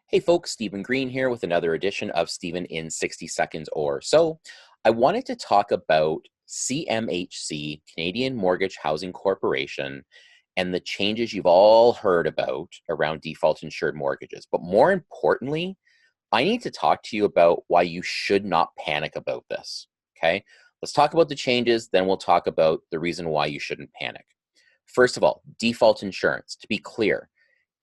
Hey folks, Stephen Green here with another edition of Stephen in 60 Seconds or So. I wanted to talk about CMHC, Canadian Mortgage Housing Corporation, and the changes you've all heard about around default insured mortgages. But more importantly, I need to talk to you about why you should not panic about this, okay? Let's talk about the changes, then we'll talk about the reason why you shouldn't panic. First of all, default insurance. To be clear,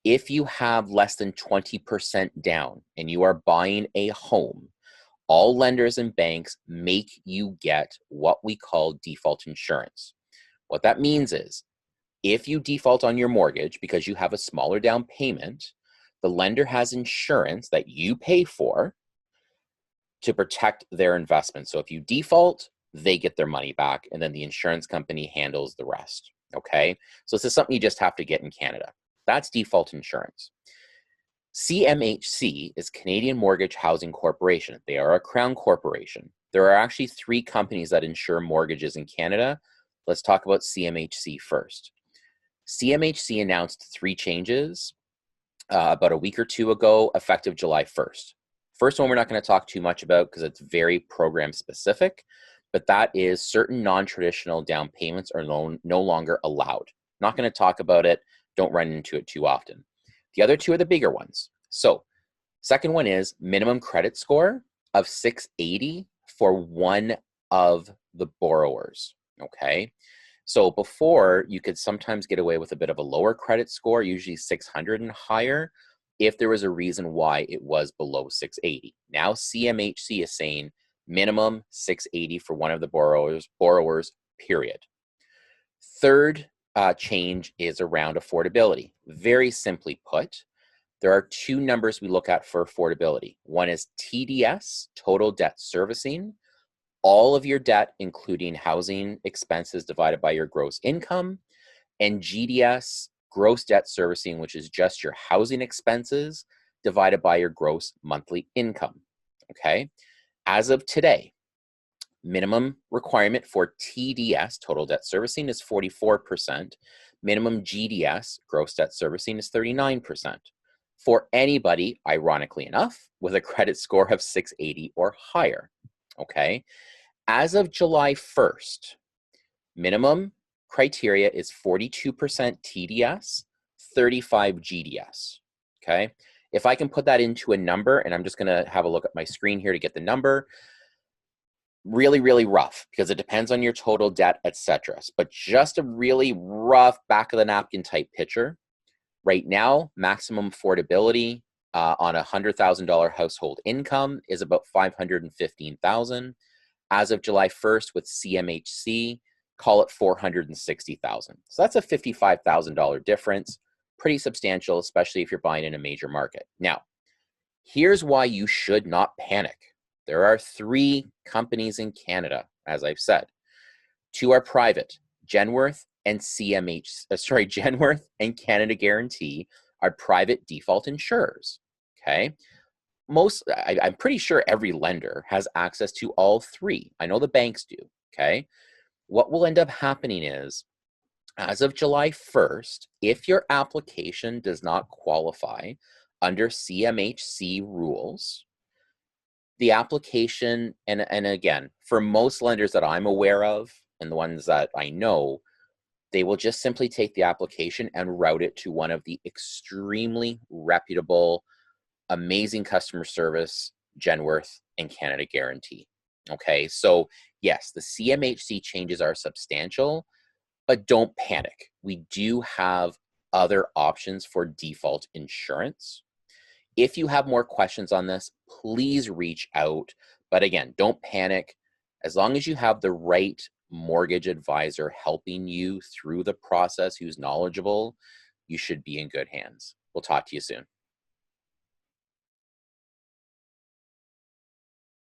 if you have less than 20% down and you are buying a home, all lenders and banks make you get what we call default insurance. What that means is if you default on your mortgage because you have a smaller down payment, the lender has insurance that you pay for to protect their investment. So if you default, they get their money back and then the insurance company handles the rest. Okay, so this is something you just have to get in Canada. That's default insurance. CMHC is Canadian Mortgage Housing Corporation. They are a crown corporation. There are actually 3 companies that insure mortgages in Canada. Let's talk about CMHC first. CMHC announced 3 changes about a week or 2 ago, effective July 1st. First one we're not going to talk too much about because it's very program specific, but that is certain non-traditional down payments are no longer allowed. Not going to talk about it. Don't run into it too often. The other 2 are the bigger ones. So, second one is minimum credit score of 680 for one of the borrowers, okay? So before, you could sometimes get away with a bit of a lower credit score, usually 600 and higher, if there was a reason why it was below 680. Now CMHC is saying minimum 680 for one of the borrowers, period. Third change is around affordability. Very simply put, there are 2 numbers we look at for affordability. One is TDS, total debt servicing, all of your debt, including housing expenses divided by your gross income, and GDS, gross debt servicing, which is just your housing expenses divided by your gross monthly income, okay? As of today, minimum requirement for TDS, total debt servicing, is 44%. Minimum GDS, gross debt servicing, is 39%. For anybody, ironically enough, with a credit score of 680 or higher, okay? As of July 1st, minimum criteria is 42% TDS, 35 GDS, okay? If I can put that into a number, and I'm just gonna have a look at my screen here to get the number, really, really rough because it depends on your total debt, etc. But just a really rough back of the napkin type picture. Right now, maximum affordability on a $100,000 household income is about $515,000. As of July 1st with CMHC, call it $460,000. So that's a $55,000 difference. Pretty substantial, especially if you're buying in a major market. Now, here's why you should not panic. There are 3 companies in Canada, as I've said. 2 are private. Genworth and Genworth and Canada Guarantee are private default insurers, okay? I'm pretty sure every lender has access to all 3. I know the banks do, okay? What will end up happening is, as of July 1st, if your application does not qualify under CMHC rules, the application, and again, for most lenders that I'm aware of, and the ones that I know, they will just simply take the application and route it to one of the extremely reputable, amazing customer service, Genworth and Canada Guarantee. Okay, so yes, the CMHC changes are substantial, but don't panic. We do have other options for default insurance. If you have more questions on this, please reach out. But again, don't panic. As long as you have the right mortgage advisor helping you through the process who's knowledgeable, you should be in good hands. We'll talk to you soon.